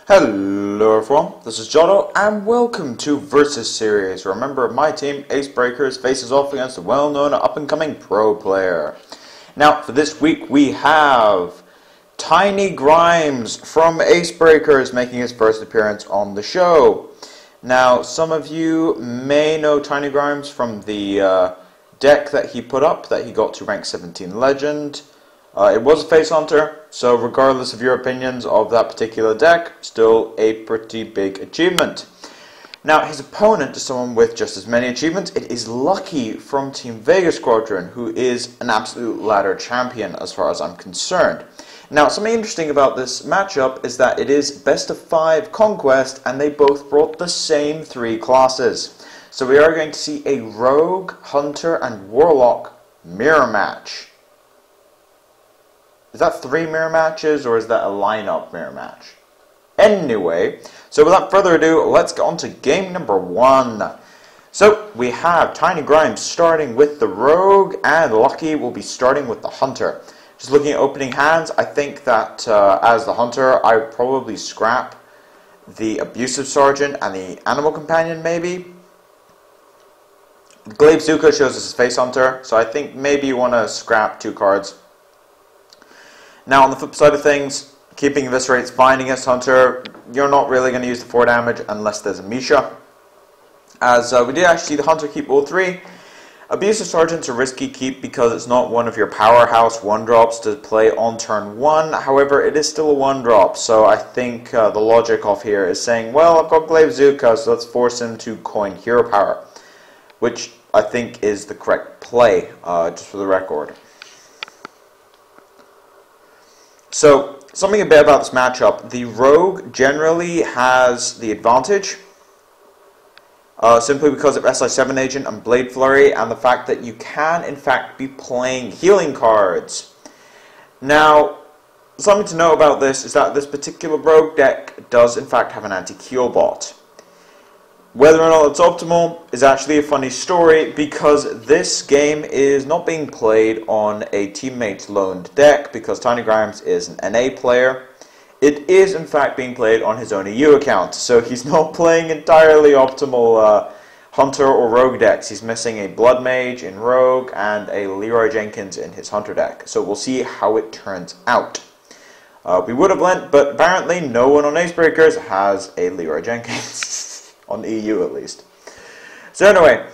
Hello everyone, this is Jotto and welcome to Versus Series, where a member of my team, Acebreakers, faces off against a well-known up-and-coming pro player. Now, for this week we have Tinygrimes from Acebreakers making his first appearance on the show. Now, some of you may know Tinygrimes from the deck that he put up, that he got to rank 17 Legend. It was a face hunter, so regardless of your opinions of that particular deck, still a pretty big achievement. Now, his opponent is someone with just as many achievements. It is Lucky from Team Vega Squadron, who is an absolute ladder champion as far as I'm concerned. Now, something interesting about this matchup is that it is best of 5 conquest, and they both brought the same 3 classes. So we are going to see a Rogue, Hunter, and Warlock mirror match. Is that 3 mirror matches, or is that a lineup mirror match? Anyway, so without further ado, let's get on to game number 1. So, we have Tinygrimes starting with the Rogue, and Lucky will be starting with the Hunter. Just looking at opening hands, I think that as the Hunter, I would probably scrap the Abusive Sergeant and the Animal Companion, maybe. Glaive Zuko shows us his Face Hunter, so I think maybe you want to scrap 2 cards. Now, on the flip side of things, keeping Eviscerate's fine against Hunter. You're not really going to use the 4 damage unless there's a Misha. As we did actually see the Hunter keep all 3. Abusive Sergeant's a risky keep because it's not one of your powerhouse 1-drops to play on turn 1. However, it is still a 1-drop, so I think the logic of here is saying, well, I've got Glaive Zuko, so let's force him to coin hero power, which I think is the correct play, just for the record. So, something a bit about this matchup. The Rogue generally has the advantage, simply because of SI7 Agent and Blade Flurry, and the fact that you can, in fact, be playing healing cards. Now, something to know about this is that this particular Rogue deck does, in fact, have an anti-Keel bot. Whether or not it's optimal is actually a funny story, because this game is not being played on a teammate's loaned deck, because Tinygrimes is an NA player. It is in fact being played on his own EU account, so he's not playing entirely optimal Hunter or Rogue decks. He's missing a Blood Mage in Rogue and a Leroy Jenkins in his Hunter deck, so we'll see how it turns out. We would have lent, but apparently no one on Acebreakers has a Leroy Jenkins. On EU at least. So anyway,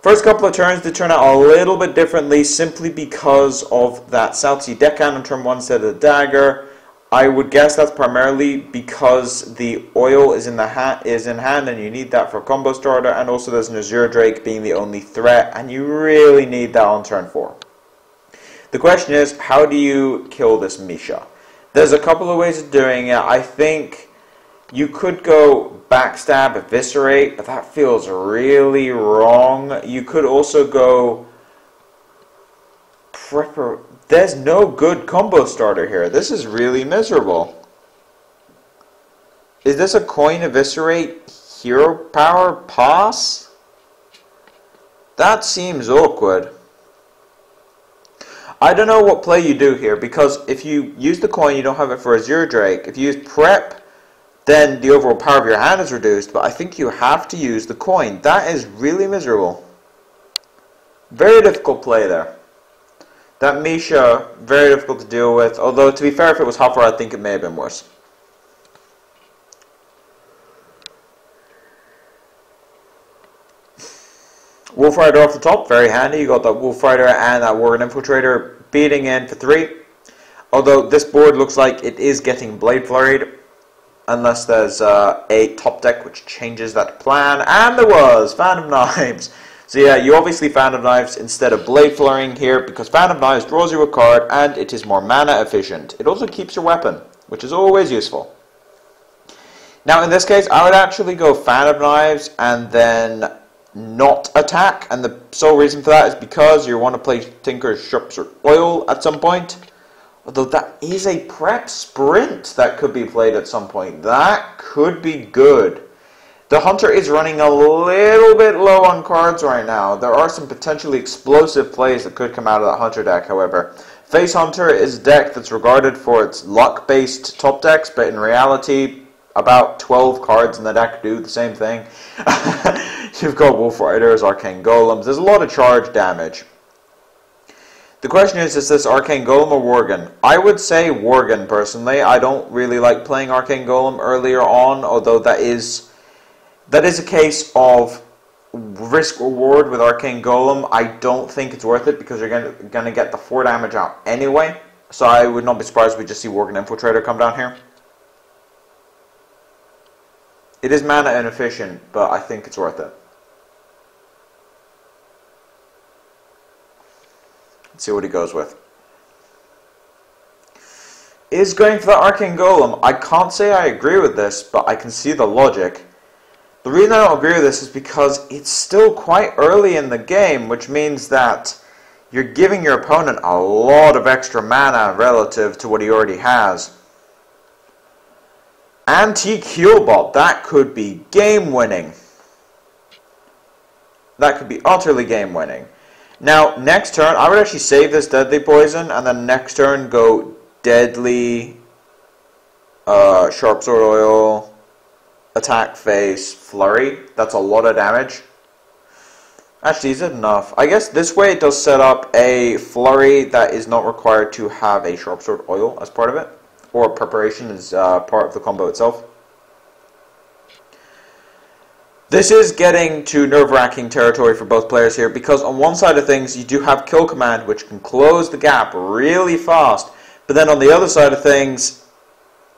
first couple of turns did turn out a little bit differently, simply because of that South Sea deckhand on turn 1 instead of the dagger. I would guess that's primarily because the oil is in hand and you need that for a combo starter, and also there's an Azure Drake being the only threat, and you really need that on turn 4. The question is, how do you kill this Misha? There's a couple of ways of doing it. I think you could go backstab, eviscerate, but that feels really wrong. You could also go prepper. There's no good combo starter here. This is really miserable. Is this a coin eviscerate hero power pass? That seems awkward. I don't know what play you do here, because if you use the coin, you don't have it for Azure Drake. If you use prep, then the overall power of your hand is reduced, but I think you have to use the coin. That is really miserable. Very difficult play there. That Misha, very difficult to deal with, although to be fair, if it was Hopper, I think it may have been worse. Wolf Rider off the top, very handy. You got that Wolf Rider and that Warren Infiltrator beating in for 3. Although this board looks like it is getting Blade Flurried, unless there's a top deck which changes that plan, and there was Phantom Knives. So yeah, you obviously Phantom Knives instead of Blade Flurrying here, because Phantom Knives draws you a card and it is more mana efficient. It also keeps your weapon, which is always useful. Now in this case, I would actually go Phantom Knives and then not attack, and the sole reason for that is because you want to play Tinker's Sharps or Oil at some point. Although that is a prep sprint that could be played at some point. That could be good. The Hunter is running a little bit low on cards right now. There are some potentially explosive plays that could come out of that Hunter deck, however. Face Hunter is a deck that's regarded for its luck-based top decks, but in reality, about 12 cards in the deck do the same thing. You've got Wolf Riders, Arcane Golems. There's a lot of charge damage. The question is this Arcane Golem or Worgen? I would say Worgen, personally. I don't really like playing Arcane Golem earlier on, although that is a case of risk-reward with Arcane Golem. I don't think it's worth it because you're going to get the 4 damage out anyway. So I would not be surprised if we just see Worgen Infiltrator come down here. It is mana inefficient, but I think it's worth it. Let's see what he goes with. Is going for the Arcane Golem. I can't say I agree with this, but I can see the logic. The reason I don't agree with this is because it's still quite early in the game, which means that you're giving your opponent a lot of extra mana relative to what he already has. Antique Healbot, that could be game-winning. That could be utterly game-winning. Now, next turn, I would actually save this Deadly Poison, and then next turn go Deadly, Sharp Sword Oil, Attack Face, Flurry. That's a lot of damage. Actually, is it enough? I guess this way it does set up a Flurry that is not required to have a Sharp Sword Oil as part of it, or Preparation is part of the combo itself. This is getting to nerve-wracking territory for both players here, because on one side of things you do have Kill Command, which can close the gap really fast, but then on the other side of things,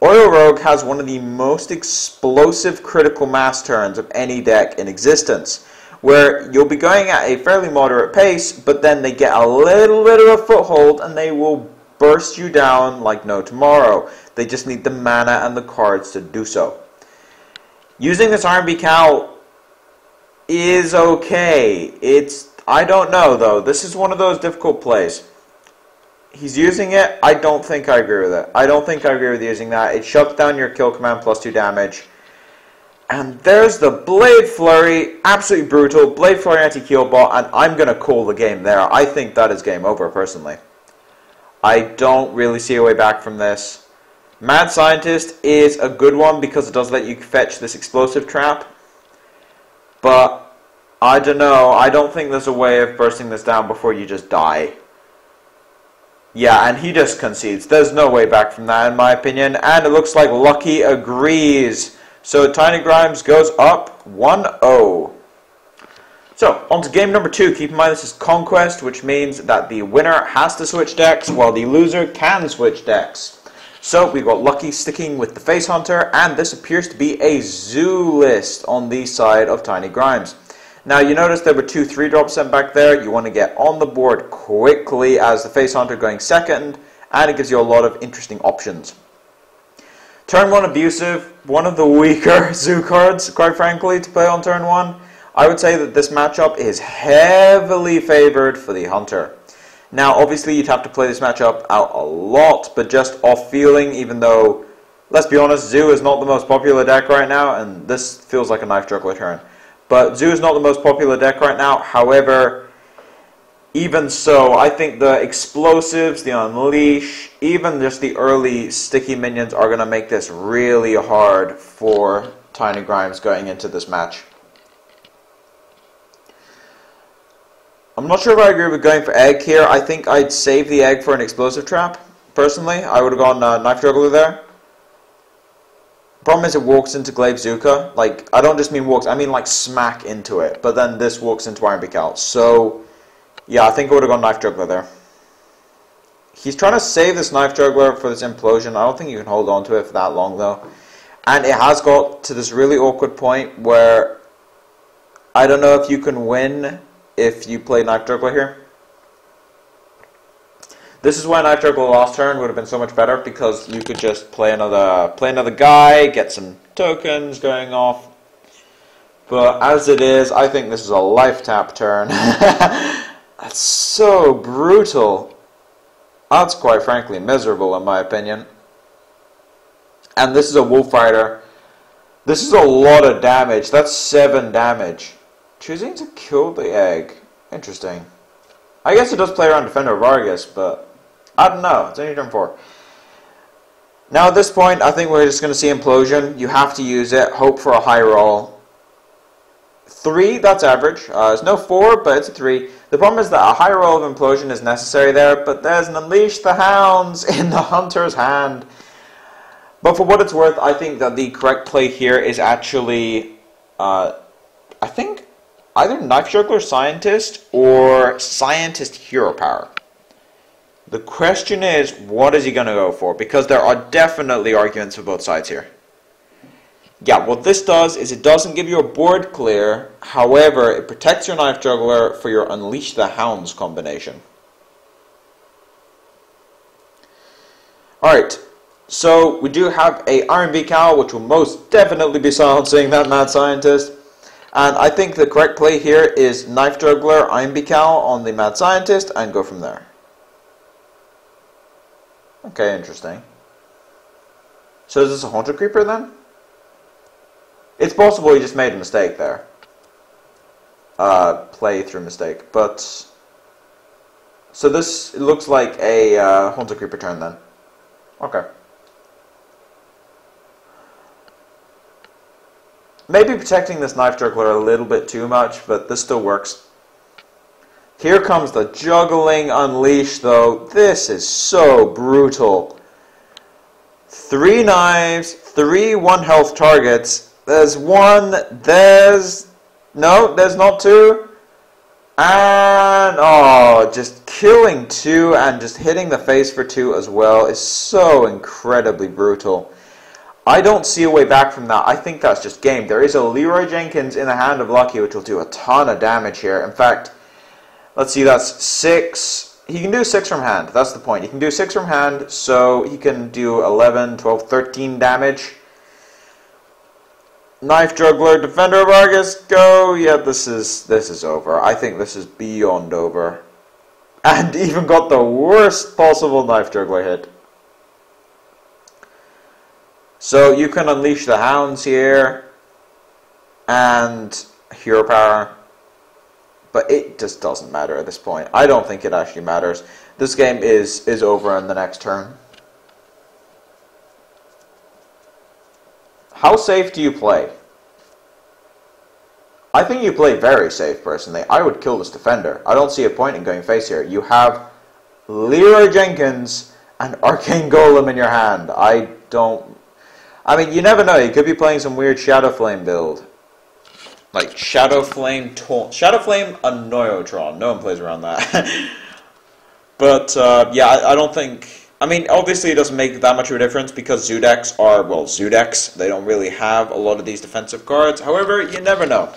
Oil Rogue has one of the most explosive critical mass turns of any deck in existence, where you'll be going at a fairly moderate pace, but then they get a little bit of a foothold and they will burst you down like no tomorrow. They just need the mana and the cards to do so. Using this RB Cal is okay. I don't know though. This is one of those difficult plays. He's using it. I don't think I agree with it. I don't think I agree with using that. It shuts down your Kill Command plus 2 damage. And there's the Blade Flurry. Absolutely brutal. Blade Flurry anti-Heal Bot, and I'm going to call the game there. I think that is game over, personally. I don't really see a way back from this. Mad Scientist is a good one because it does let you fetch this explosive trap. But I don't know. I don't think there's a way of bursting this down before you just die. Yeah, and he just concedes. There's no way back from that, in my opinion. And it looks like Lucky agrees. So Tinygrimes goes up 1-0. So, on to game number 2. Keep in mind this is Conquest, which means that the winner has to switch decks, while the loser can switch decks. So, we've got Lucky sticking with the Face Hunter, and this appears to be a Zoo list on the side of Tinygrimes. Now, you notice there were 2 3-drops sent back there. You want to get on the board quickly as the Face Hunter going second, and it gives you a lot of interesting options. Turn 1 Abusive, one of the weaker Zoo cards, quite frankly, to play on turn 1. I would say that this matchup is heavily favored for the Hunter. Now, obviously, you'd have to play this matchup out a lot, but just off feeling, even though, let's be honest, Zoo is not the most popular deck right now, and this feels like a Knife Juggler turn. But Zoo is not the most popular deck right now. However, even so, I think the Explosives, the Unleash, even just the early sticky minions are going to make this really hard for Tinygrimes going into this match. I'm not sure if I agree with going for Egg here. I think I'd save the Egg for an Explosive Trap. Personally, I would have gone Knife Juggler there. Problem is it walks into Glaive Zuka. Like, I don't just mean walks, I mean like smack into it. But then this walks into Iron Beak Out. So, yeah, I think I would have gone Knife Juggler there. He's trying to save this Knife Juggler for this Implosion. I don't think you can hold on to it for that long, though. And it has got to this really awkward point where I don't know if you can win if you play Knife Juggler here. This is why Knife Juggler last turn would have been so much better, because you could just play another guy, get some tokens going off. But as it is, I think this is a life tap turn. That's so brutal. That's quite frankly miserable in my opinion. And this is a Wolf Rider. This is a lot of damage. That's 7 damage. Choosing to kill the Egg. Interesting. I guess it does play around Defender Vargas, but I don't know. It's only turn 4. Now at this point, I think we're just going to see Implosion. You have to use it. Hope for a high roll. 3, that's average. There's no 4, but it's a 3. The problem is that a high roll of Implosion is necessary there, but there's an Unleash the Hounds in the Hunter's hand. But for what it's worth, I think that the correct play here is actually, I think, either Knife Juggler Scientist or Scientist Hero Power. The question is, what is he going to go for? Because there are definitely arguments for both sides here. Yeah, what this does is it doesn't give you a board clear. However, it protects your Knife Juggler for your Unleash the Hounds combination. Alright, so we do have a RB Cow, which will most definitely be silencing that Mad Scientist. And I think the correct play here is Knife Juggler, IMB Cow on the Mad Scientist, and go from there. Okay, interesting. So is this a Haunted Creeper then? It's possible he just made a mistake there. Play through mistake. But so this looks like a Haunted Creeper turn then. Okay. Maybe protecting this Knife Juggler a little bit too much, but this still works. Here comes the Juggling Unleash, though. This is so brutal. 3 knives, 3 1-health targets. There's 1, there's not 2. And, oh, just killing 2 and just hitting the face for 2 as well is so incredibly brutal. I don't see a way back from that. I think that's just game. There is a Leroy Jenkins in the hand of Lucky, which will do a ton of damage here. In fact, let's see, that's 6. He can do 6 from hand. That's the point. He can do 6 from hand, so he can do 11, 12, 13 damage. Knife Juggler, Defender of Argus, go. Yeah, this is over. I think this is beyond over. And even got the worst possible Knife Juggler hit. So you can Unleash the Hounds here. And Hero Power. But it just doesn't matter at this point. I don't think it actually matters. This game is over in the next turn. How safe do you play? I think you play very safe, personally. I would kill this defender. I don't see a point in going face here. You have Leroy Jenkins and Arcane Golem in your hand. I mean, you never know. You could be playing some weird Shadow Flame build. Like Shadow Flame Anoyotron. No one plays around that. But, yeah, I don't think... I mean, obviously it doesn't make that much of a difference because zoo decks are, well, zoo decks. They don't really have a lot of these defensive cards. However, you never know.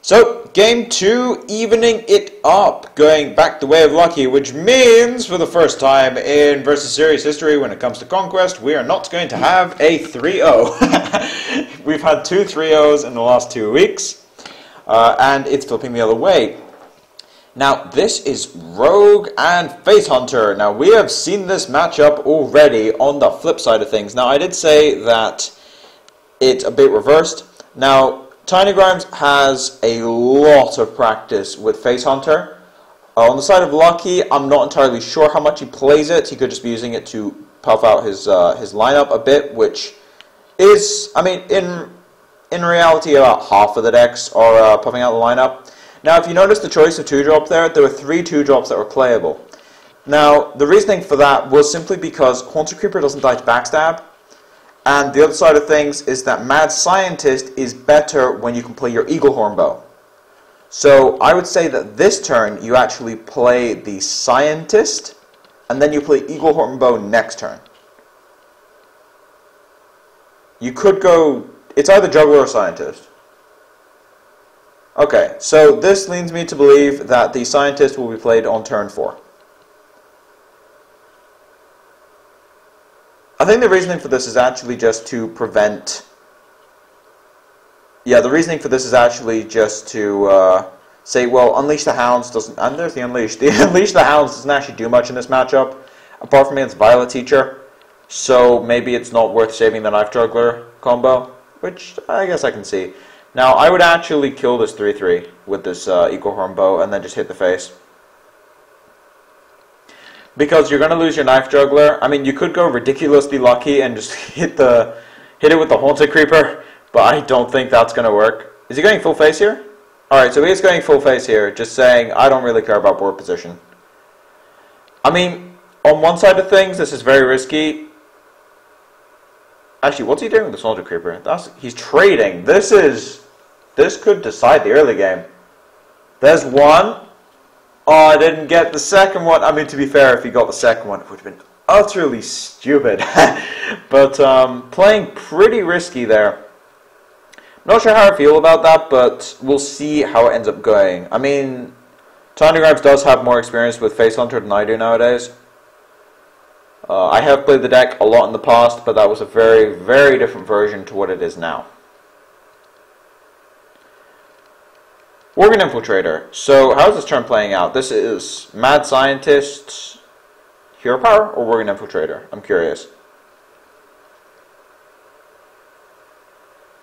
So, game 2, evening it up. Going back the way of Lucky, which means for the first time in Versus Series history when it comes to Conquest, we are not going to have a 3-0. We've had 2 3-0s in the last 2 weeks. And it's flipping the other way. Now, this is Rogue and Face Hunter. Now, we have seen this matchup already on the flip side of things. Now, I did say that it's a bit reversed. Now, Tinygrimes has a lot of practice with Face Hunter. On the side of Lucky, I'm not entirely sure how much he plays it. He could just be using it to puff out his lineup a bit, which is, I mean, in reality, about half of the decks are puffing out the lineup. Now, if you notice the choice of 2-drop there were 3 2-drops that were playable. Now, the reasoning for that was simply because Haunted Creeper doesn't die to backstab, and the other side of things is that Mad Scientist is better when you can play your Eagle Horn Bow. So, I would say that this turn, you actually play the Scientist, and then you play Eagle Horn Bow next turn. You could go... It's either Juggler or Scientist. Okay, so this leads me to believe that the Scientist will be played on turn 4. I think the reasoning for this is actually just to prevent... Yeah, the reasoning for this is actually just to say, well, Unleash the Hounds doesn't... And there's the Unleash. The Unleash the Hounds doesn't actually do much in this matchup, apart from against Violet Teacher. So maybe it's not worth saving the Knife Juggler combo, which I guess I can see. Now, I would actually kill this 3-3 with this Eagle Horn Bow and then just hit the face. because you're going to lose your knife juggler. I mean, you could go ridiculously lucky and just hit it with the haunted creeper, but I don't think that's going to work. Is he going full face here? Alright, so he's going full face here, just saying, I don't really care about board position. I mean, on one side of things, this is very risky. Actually, what's he doing with the soldier creeper? He's trading. This could decide the early game. There's one. Oh, I didn't get the second one. I mean, to be fair, if he got the second one, it would have been utterly stupid. But playing pretty risky there. Not sure how I feel about that, but we'll see how it ends up going. I mean, Tinygrimes does have more experience with Face Hunter than I do nowadays. I have played the deck a lot in the past, but that was a very, very different version to what it is now. Organ Infiltrator. So, how's this turn playing out? This is Mad Scientist, Hero Power, or Organ Infiltrator? I'm curious.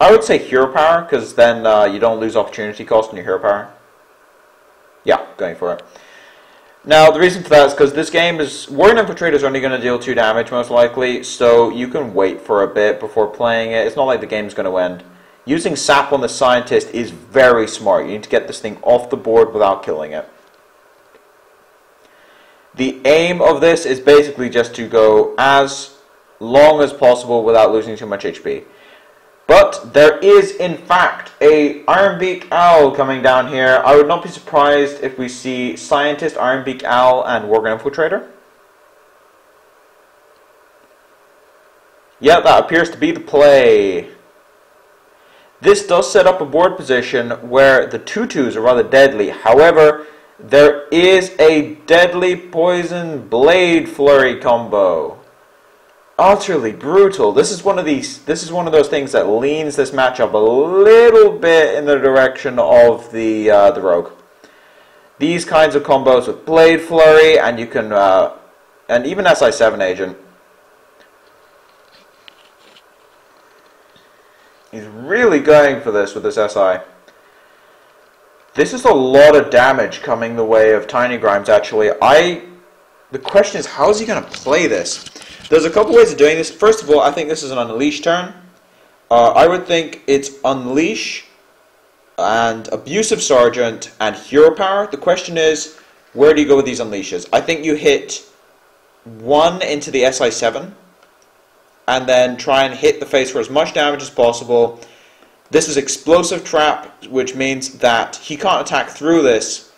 I would say Hero Power, because then you don't lose opportunity cost on your Hero Power. Yeah, going for it. Now, the reason for that is because this game is... Warrior Infiltrator is only going to deal 2 damage, most likely, so you can wait for a bit before playing it. It's not like the game's going to end. Using Sap on the Scientist is very smart. You need to get this thing off the board without killing it. The aim of this is basically just to go as long as possible without losing too much HP. But there is, in fact, a Ironbeak Owl coming down here. I would not be surprised if we see Scientist, Ironbeak Owl, and Worgen Infiltrator. Yeah, that appears to be the play. This does set up a board position where the 2/2s are rather deadly. However, there is a deadly Poison Blade Flurry combo. Utterly brutal. This is one of those things that leans this matchup a little bit in the direction of the rogue. These kinds of combos with Blade Flurry, and you can and even SI7 agent. He's really going for this with this SI. This is a lot of damage coming the way of Tinygrimes. Actually, the question is, how is he going to play this? There's a couple ways of doing this. First of all, I think this is an Unleash turn. I would think it's Unleash and Abusive Sergeant and Hero Power. The question is, where do you go with these Unleashes? I think you hit 1 into the SI7 and then try and hit the face for as much damage as possible. This is Explosive Trap, which means that he can't attack through this.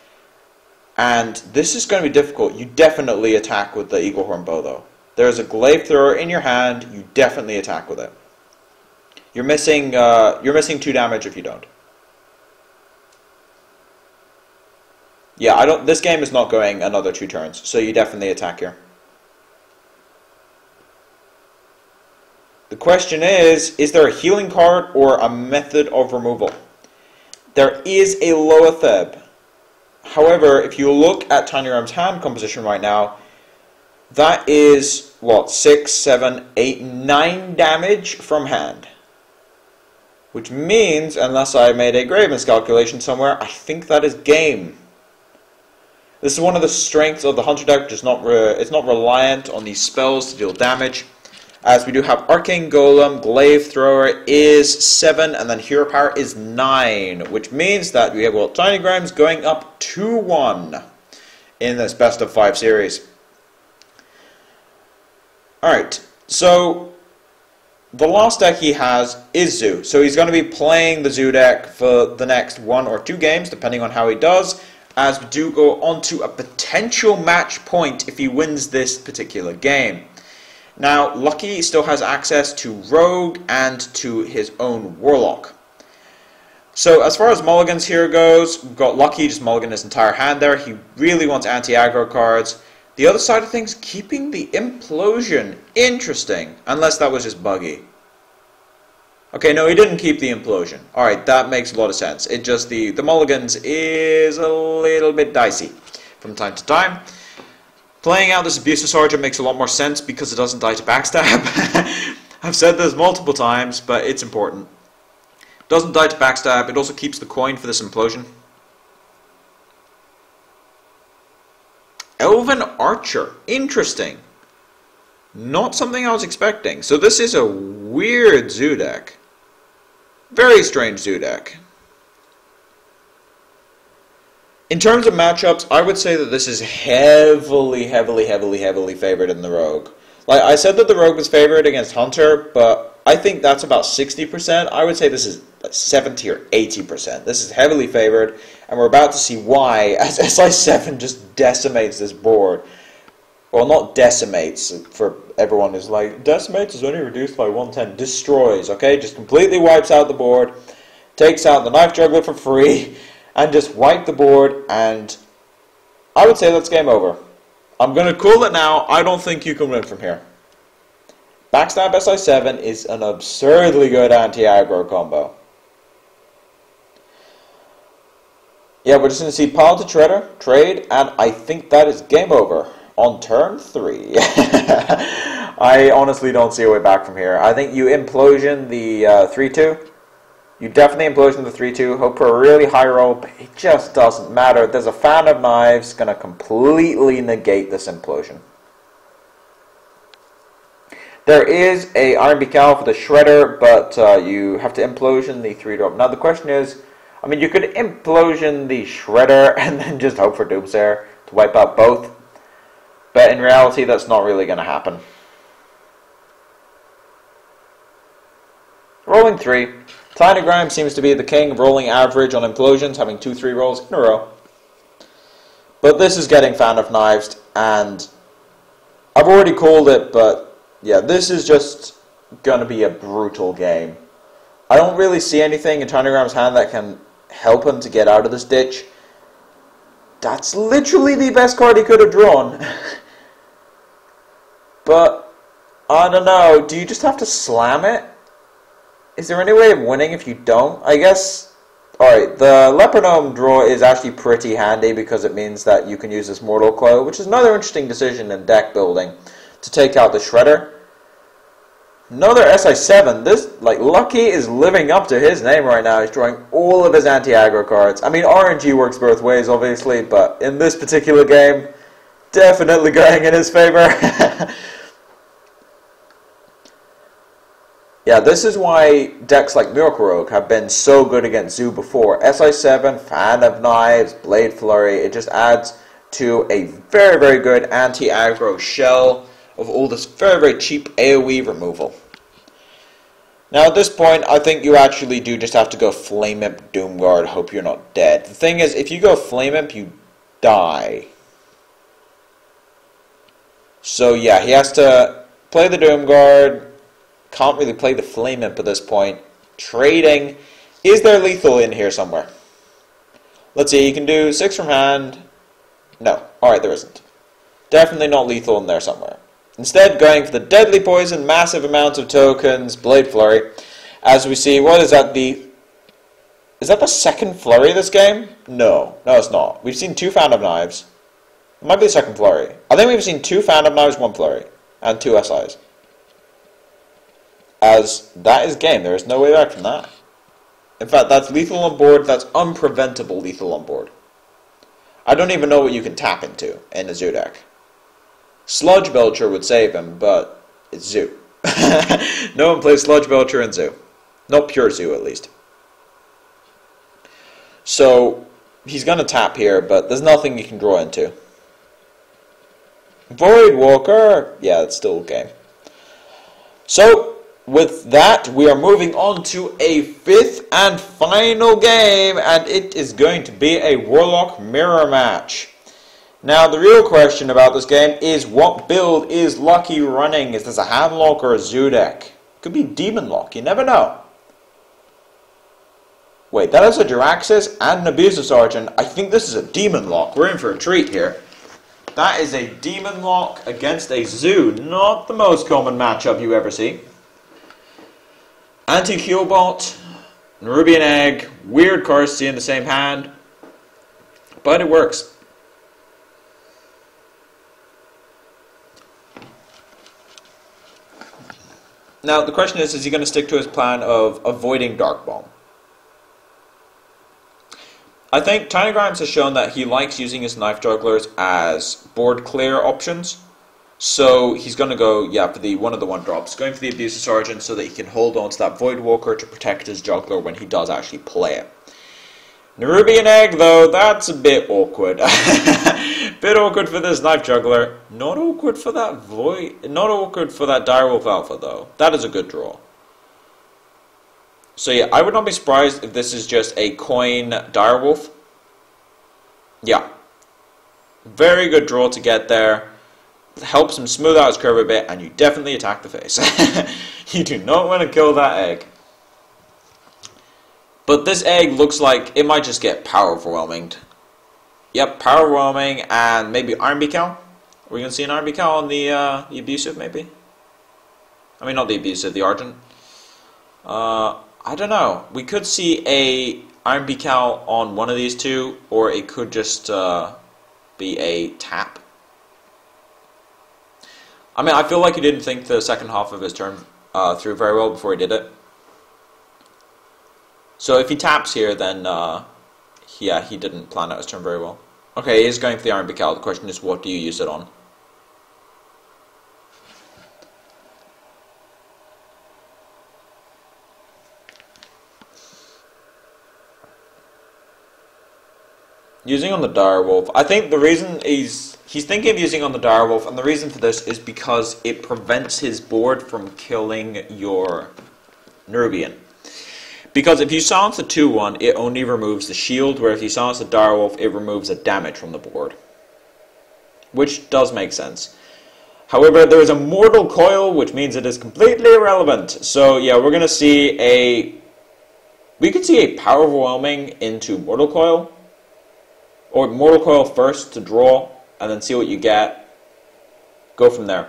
And this is going to be difficult. You definitely attack with the Eagle Horn Bow, though. There's a Glaive Thrower in your hand. You definitely attack with it. You're missing 2 damage if you don't. Yeah, this game is not going another 2 turns, so you definitely attack here. The question is there a healing card or a method of removal? There is a Loatheb. However, if you look at Tinygrimes' hand composition right now, that is, what, 6, 7, 8, 9 damage from hand. Which means, unless I made a Graven's calculation somewhere, I think that is game. This is one of the strengths of the Hunter deck, which is it's not reliant on these spells to deal damage. As we do have Arcane Golem, Glaive Thrower is 7, and then Hero Power is 9. Which means that we have, well, Tinygrimes going up 2-1 in this best of 5 series. Alright, so the last deck he has is Zoo. So he's going to be playing the Zoo deck for the next 1 or 2 games, depending on how he does, as we do go on to a potential match point if he wins this particular game. Now, Lucky still has access to Rogue and to his own Warlock. So as far as mulligans here goes, we've got Lucky just mulligan his entire hand there. He really wants anti-aggro cards. The other side of things, keeping the Implosion. Interesting. Unless that was just buggy. Okay, no, he didn't keep the Implosion. Alright, that makes a lot of sense. It just, the mulligans is a little bit dicey from time to time. Playing out this Abusive Sergeant makes a lot more sense because it doesn't die to backstab. I've said this multiple times, but it's important. Doesn't die to backstab. It also keeps the coin for this Implosion. Elven Archer. Interesting. Not something I was expecting. So this is a weird zoo deck. Very strange zoo deck. In terms of matchups, I would say that this is heavily favored in the Rogue. Like, I said that the Rogue was favored against Hunter, but I think that's about 60%. I would say this is 70 or 80%. This is heavily favored, and we're about to see why as SI7 just decimates this board. Well, not decimates, for everyone who's like, decimates is only reduced by 110. Destroys, okay? Just completely wipes out the board, takes out the Knife Juggler for free, and just wipe the board, and I would say that's game over. I'm going to call it now. I don't think you can win from here. Backstab SI7 is an absurdly good anti-aggro combo. Yeah, we're just going to see pile to Treader, trade, and I think that is game over on turn 3. I honestly don't see a way back from here. I think you implosion the 3-2. You definitely implosion the 3-2, hope for a really high roll, but it just doesn't matter. There's a Fan of Knives going to completely negate this implosion. There is a Iron Becal for the Shredder, but you have to implosion the 3-drop. Now the question is, I mean, you could implosion the Shredder and then just hope for Doomsayer to wipe out both, but in reality that's not really going to happen. Rolling 3. Tinygrimes seems to be the king of rolling average on implosions, having 2-3 rolls in a row. But this is getting Fan of Knives, and I've already called it, but yeah, this is just going to be a brutal game. I don't really see anything in Tinygrimes' hand that can help him to get out of this ditch. That's literally the best card he could have drawn. But, I don't know, do you just have to slam it? Is there any way of winning if you don't? I guess... Alright, the Leopardome draw is actually pretty handy because it means that you can use this Mortal Claw, which is another interesting decision in deck building, to take out the Shredder. Another SI7. This, like, Lucky is living up to his name right now. He's drawing all of his anti-aggro cards. I mean, RNG works both ways, obviously, but in this particular game, definitely going in his favor. Yeah, this is why decks like Miracle Rogue have been so good against Zoo before. SI7, Fan of Knives, Blade Flurry, it just adds to a very good anti-aggro shell of all this very cheap AoE removal. Now at this point, I think you actually do just have to go Flame Imp, Doomguard, hope you're not dead. The thing is, if you go Flame Imp, you die. So yeah, he has to play the Doomguard. Can't really play the Flame Imp at this point. Trading. Is there lethal in here somewhere? Let's see, you can do 6 from hand. No. Alright, there isn't. Definitely not lethal in there somewhere. Instead, going for the Deadly Poison, massive amounts of tokens, Blade Flurry. As we see, what is that, is that the second Flurry this game? No. No, it's not. We've seen 2 Fan of Knives. It might be the second Flurry. I think we've seen 2 Fan of Knives, 1 Flurry. And 2 SIs. As that is game. There is no way back from that. In fact, that's lethal on board. That's unpreventable lethal on board. I don't even know what you can tap into in a Zoo deck. Sludge Belcher would save him, but it's Zoo. No one plays Sludge Belcher in Zoo. Not pure Zoo, at least. So, he's going to tap here, but there's nothing you can draw into. Void Walker, yeah, it's still a game. So, with that, we are moving on to a 5th and final game, and it is going to be a Warlock Mirror match. Now, the real question about this game is, what build is Lucky running? Is this a Handlock or a Zoo deck? Could be Demon Lock, you never know. Wait, that is a Jiraxis and an Abusive Sergeant. I think this is a Demon Lock. We're in for a treat here. That is a Demon Lock against a Zoo. Not the most common matchup you ever see. Anti-Healbot, Nerubian Egg, weird cards in the same hand, but it works. Now the question is he going to stick to his plan of avoiding Dark Bomb? I think Tinygrimes has shown that he likes using his knife jugglers as board clear options. So he's going to go, yeah, for one of the one drops. Going for the Abusive Sergeant so that he can hold on to that Void Walker to protect his juggler when he does actually play it. Nerubian Egg, though, that's a bit awkward. Bit awkward for this knife juggler. Not awkward for that Not awkward for that Direwolf Alpha, though. That is a good draw. So yeah, I would not be surprised if this is just a coin Direwolf. Yeah. Very good draw to get there. It helps him smooth out his curve a bit, and you definitely attack the face. You do not want to kill that egg. But this egg looks like it might just get power overwhelming. Yep, power overwhelming, and maybe Iron Beak Cow. Are we going to see an Iron Beak Cow on the Abusive, maybe? I mean, not the Abusive, the Argent. I don't know. We could see a Iron Beak Cow on one of these two, or it could just be a tap. I mean, I feel like he didn't think the second half of his turn through very well before he did it. So if he taps here, then yeah, he didn't plan out his turn very well. Okay, he is going for the Iron Beak Cow. The question is, what do you use it on? Using on the Direwolf. I think the reason he's thinking of using on the Direwolf, and the reason for this is because it prevents his board from killing your Nerubian. Because if you silence the 2-1, it only removes the shield, where if you silence the Direwolf, it removes a damage from the board. Which does make sense. However, there is a Mortal Coil, which means it is completely irrelevant. So yeah, we're going to see a... We could see a Power Overwhelming into Mortal Coil. Or Mortal Coil first to draw, and then see what you get. Go from there.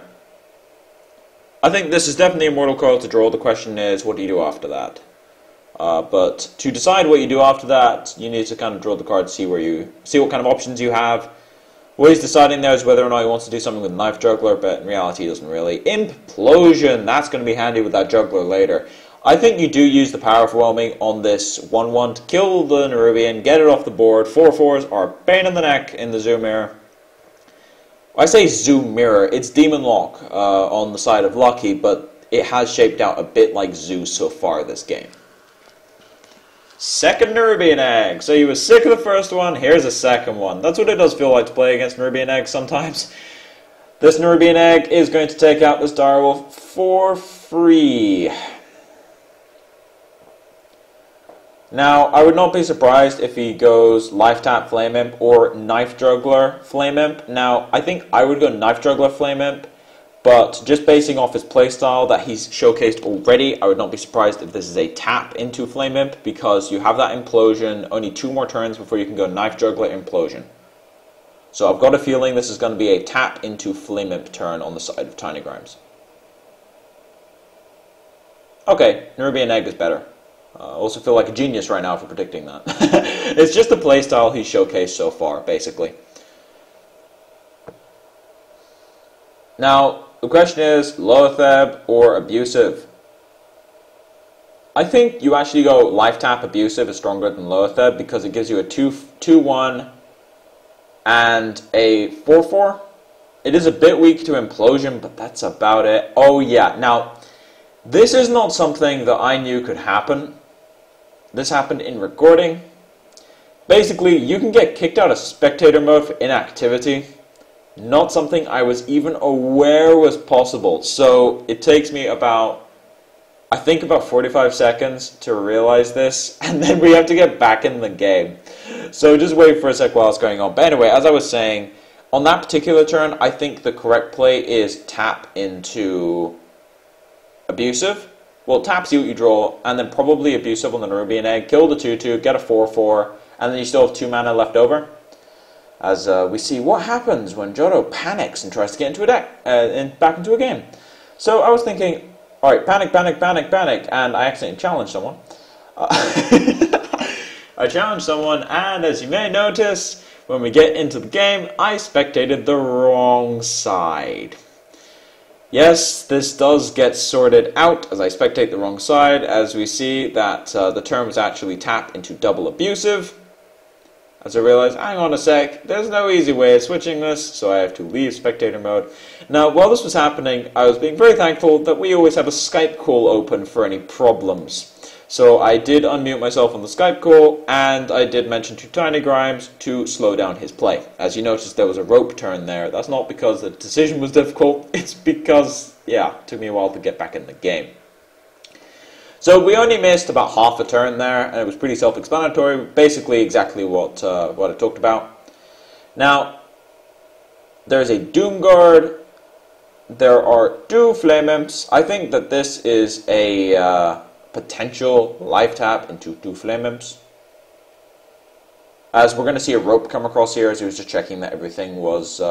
I think this is definitely a Mortal Coil to draw. The question is, what do you do after that? But to decide what you do after that, you need to kind of draw the card, see what kind of options you have. What he's deciding there is whether or not he wants to do something with Knife Juggler, but in reality he doesn't really. Implosion! That's going to be handy with that Juggler later. I think you do use the Power Overwhelming on this 1-1 to kill the Nerubian, get it off the board. 4/4s are pain in the neck in the Zoom Mirror. I say Zoom Mirror, it's Demon Lock on the side of Lucky, but it has shaped out a bit like Zeus so far this game. Second Nerubian Egg. So you were sick of the first one, here's a second one. That's what it does feel like to play against Nerubian Egg sometimes. This Nerubian Egg is going to take out this Direwolf for free. Now, I would not be surprised if he goes Life Tap Flame Imp or Knife Juggler Flame Imp. Now, I think I would go Knife Juggler Flame Imp, but just basing off his playstyle that he's showcased already, I would not be surprised if this is a tap into Flame Imp, because you have that Implosion, only 2 more turns before you can go Knife Juggler Implosion. So I've got a feeling this is going to be a tap into Flame Imp turn on the side of Tinygrimes. Okay, Nerubian Egg is better. I also feel like a genius right now for predicting that. It's just the playstyle he's showcased so far, basically. Now, the question is, Loatheb or Abusive? I think you actually go Life Tap Abusive is stronger than Loatheb, because it gives you a 2/1 and a 4/4. It is a bit weak to Implosion, but that's about it. Oh yeah, now, this is not something that I knew could happen. This happened in recording. Basically, you can get kicked out of spectator mode for inactivity. Not something I was even aware was possible. So it takes me about, I think about 45 seconds to realize this, and then we have to get back in the game. So just wait for a sec while it's going on. But anyway, as I was saying, on that particular turn, I think the correct play is tap into Abusive. Well, tap, see what you draw, and then probably Abusive on the Nerubian Egg, kill the 2/2, get a 4/4, and then you still have 2 mana left over. As we see what happens when Jotto panics and tries to get into a deck, back into a game. So I was thinking, alright, panic, panic, panic, panic, and I accidentally challenged someone. I challenged someone, and as you may notice, when we get into the game, I spectated the wrong side. Yes, this does get sorted out as I spectate the wrong side, as we see that the turn was actually tap into double Abusive. as I realized, hang on a sec, there's no easy way of switching this, so I have to leave spectator mode. Now, while this was happening, I was being very thankful that we always have a Skype call open for any problems. So I did unmute myself on the Skype call, and I did mention to Tinygrimes to slow down his play. As you noticed, there was a rope turn there. That's not because the decision was difficult, it's because, yeah, it took me a while to get back in the game. So we only missed about half a turn there, and it was pretty self-explanatory, basically exactly what I talked about. Now, there's a Doom Guard, there are 2 Flame Imps. I think that this is a potential life tap into 2 Flame Imps. As we're going to see a rope come across here, as he was just checking that everything was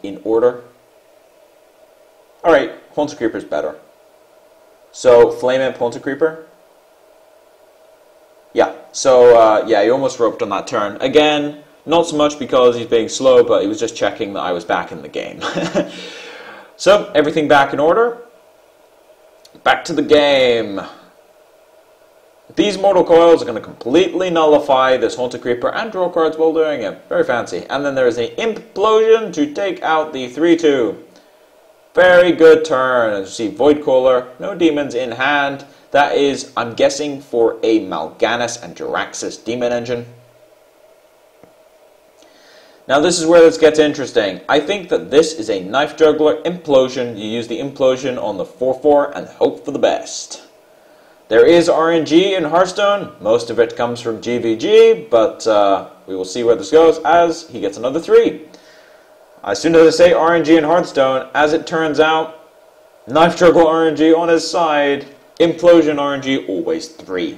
in order. Alright, Haunted Creeper's better. So, Flame Imp, Haunted Creeper. Yeah, so, yeah, he almost roped on that turn. Again, not so much because he's being slow, but he was just checking that I was back in the game. So, everything back in order. Back to the game. These Mortal Coils are going to completely nullify this Haunted Creeper and draw cards while doing it. Very fancy. And then there's an Implosion to take out the 3-2. Very good turn. As you see, Void Caller, no demons in hand. That is, I'm guessing, for a Mal'Ganis and Jaraxxus Demon Engine. Now this is where this gets interesting. I think that this is a Knife Juggler Implosion. You use the Implosion on the 4-4 and hope for the best. There is RNG in Hearthstone. Most of it comes from GVG, but we will see where this goes as he gets another 3. As soon as I say RNG in Hearthstone, as it turns out, Knife Juggler RNG on his side, Implosion RNG always 3.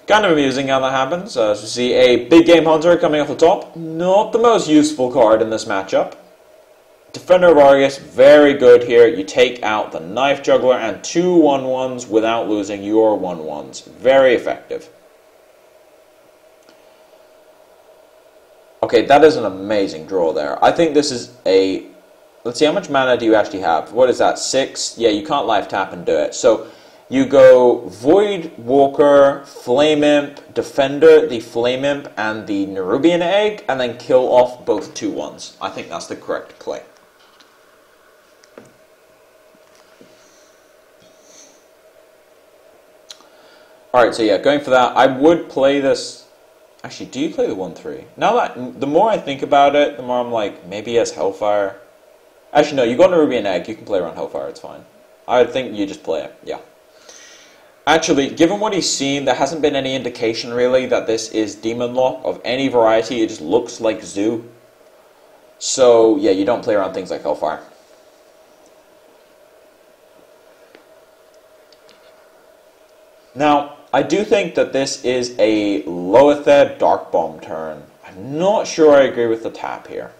Kind of amusing how that happens. As you see, a Big Game Hunter coming off the top. Not the most useful card in this matchup. Defender of Argus, very good here. You take out the Knife Juggler and 2 1-1s without losing your 1-1s. Very effective. Okay, that is an amazing draw there. I think this is a... Let's see, how much mana do you actually have? What is that, 6? Yeah, you can't life tap and do it. So, you go Void Walker, Flame Imp, Defender, the Flame Imp, and the Nerubian Egg, and then kill off both 2-1s. I think that's the correct play. Alright, so yeah, going for that, I would play this... Actually, do you play the 1-3? Now that, the more I think about it, the more I'm like, maybe he has Hellfire. Actually, no, you got Nerubian Egg, you can play around Hellfire, it's fine. I think you just play it, yeah. Actually, given what he's seen, there hasn't been any indication, really, that this is Demon Lock of any variety. It just looks like Zoo. So, yeah, you don't play around things like Hellfire. Now, I do think that this is a Loetheb Dark Bomb turn. I'm not sure I agree with the tap here.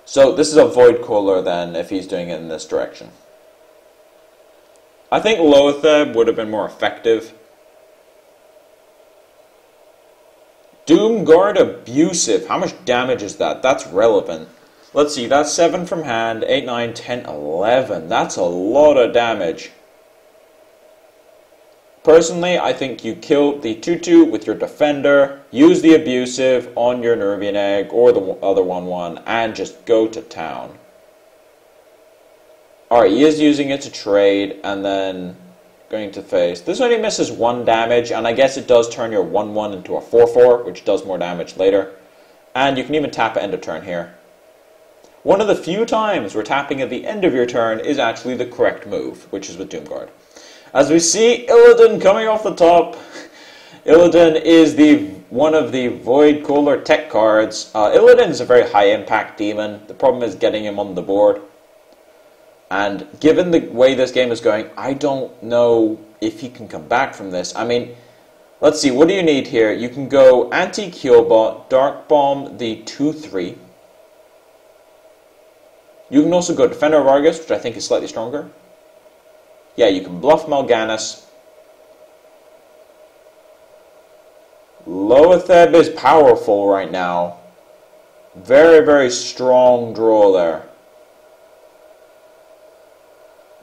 So, this is a Void Caller, then, if he's doing it in this direction. I think Loetheb would have been more effective. Doom Guard Abusive. How much damage is that? That's relevant. Let's see, that's 7 from hand, 8, 9, 10, 11. That's a lot of damage. Personally, I think you kill the 2-2 with your Defender, use the Abusive on your Nerubian Egg or the other 1-1, and just go to town. Alright, he is using it to trade, and then going to face. This only misses 1 damage, and I guess it does turn your 1-1 into a 4-4, which does more damage later. And you can even tap at end of turn here. One of the few times where tapping at the end of your turn is actually the correct move, which is with Doom Guard. As we see Illidan coming off the top. Illidan is one of the Void Caller tech cards. Illidan is a very high impact demon. The problem is getting him on the board. And given the way this game is going, I don't know if he can come back from this. I mean, let's see, what do you need here? You can go Anti-Killbot, Dark Bomb, the 2-3. You can also go Defender of Argus, which I think is slightly stronger. Yeah, you can bluff Mal'Ganis. Loetheb is powerful right now. Very, very strong draw there.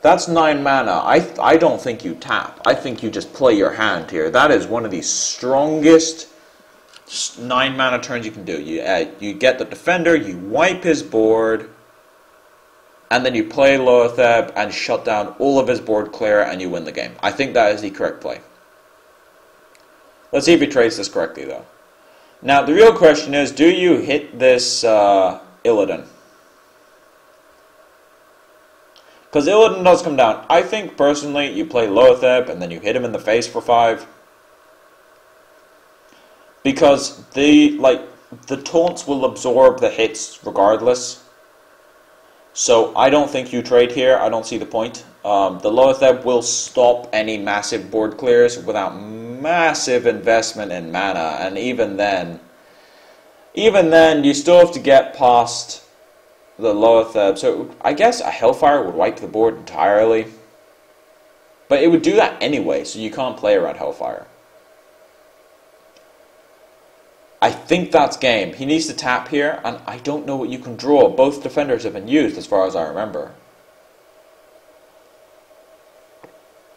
That's 9 mana. I don't think you tap. I think you just play your hand here. That is one of the strongest 9 mana turns you can do. You get the defender, you wipe his board, and then you play Loatheb and shut down all of his board clear, and you win the game. I think that is the correct play. Let's see if he trades this correctly, though. Now, the real question is, do you hit this Illidan? Because Illidan does come down. I think, personally, you play Loatheb, and then you hit him in the face for 5. Because the taunts will absorb the hits regardless. So I don't think you trade here. I don't see the point. The Loatheb will stop any massive board clears without massive investment in mana, and even then you still have to get past the Loatheb. So I guess a Hellfire would wipe the board entirely, but it would do that anyway, so you can't play around Hellfire. I think that's game. He needs to tap here, and I don't know what you can draw. Both defenders have been used, as far as I remember.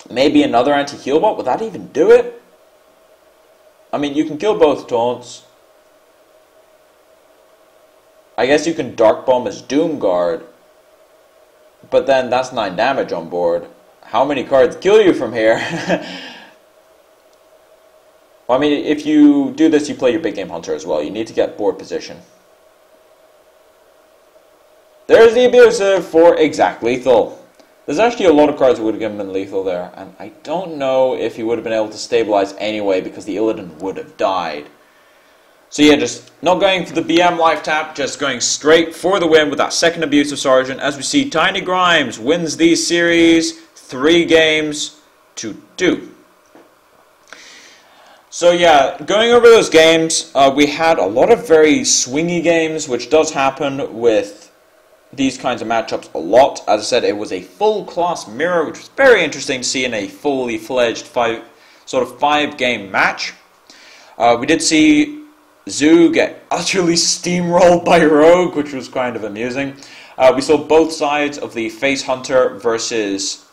Maybe another anti-heal bot? Would that even do it? I mean, you can kill both taunts. I guess you can Dark Bomb as Doomguard, but then that's 9 damage on board. How many cards kill you from here? Well, I mean, if you do this, you play your big game hunter as well. You need to get board position. There's the abusive for exact lethal. There's actually a lot of cards that would have given him lethal there, and I don't know if he would have been able to stabilize anyway because the Illidan would have died. So yeah, just not going for the BM life tap, just going straight for the win with that second abusive sergeant. As we see, Tinygrimes wins these series 3 games to 2. So yeah, going over those games, we had a lot of very swingy games, which does happen with these kinds of matchups a lot. As I said, it was a full class mirror, which was very interesting to see in a fully fledged 5-game match. We did see Zoo get utterly steamrolled by Rogue, which was kind of amusing. We saw both sides of the Face Hunter versus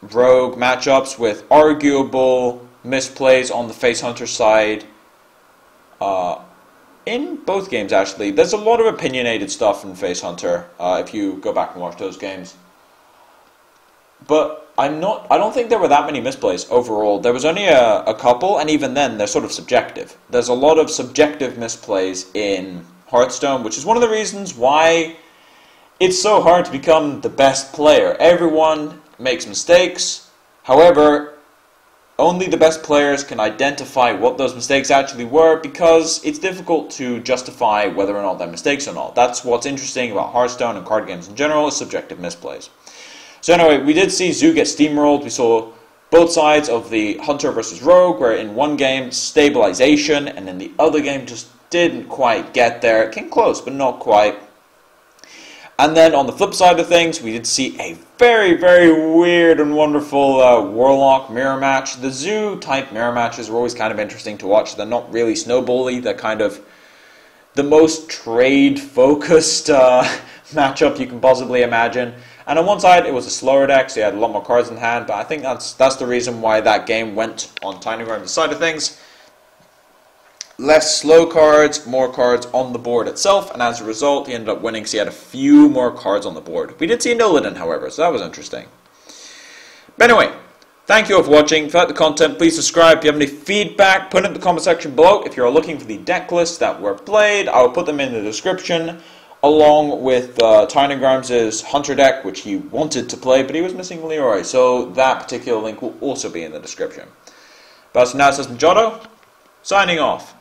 Rogue matchups with arguable misplays on the Face Hunter side in both games, actually. There's a lot of opinionated stuff in Face Hunter if you go back and watch those games. But I don't think there were that many misplays overall. There was only a couple, and even then they're sort of subjective. There's a lot of subjective misplays in Hearthstone, which is one of the reasons why it's so hard to become the best player. Everyone makes mistakes. However, only the best players can identify what those mistakes actually were, because it's difficult to justify whether or not they're mistakes or not. That's what's interesting about Hearthstone and card games in general, is subjective misplays. So anyway, we did see Zoo get steamrolled. We saw both sides of the Hunter versus Rogue, where in one game, stabilization, and in the other game just didn't quite get there. It came close, but not quite. And then on the flip side of things, we did see a very, very weird and wonderful Warlock mirror match. The Zoo type mirror matches are always kind of interesting to watch. They're not really snowbally. They're kind of the most trade-focused matchup you can possibly imagine. And on one side, it was a slower deck, so you had a lot more cards in hand. But I think that's the reason why that game went on Tinygrimes' side of things. Less slow cards, more cards on the board itself, and as a result, he ended up winning, so he had a few more cards on the board. We did see Illidan, however, so that was interesting. But anyway, thank you all for watching. If you like the content, please subscribe. If you have any feedback, put it in the comment section below. If you're looking for the deck lists that were played, I will put them in the description, along with Tinygrimes' Hunter deck, which he wanted to play, but he was missing Leroy, so that particular link will also be in the description. But as for now, this has been Jotto, signing off.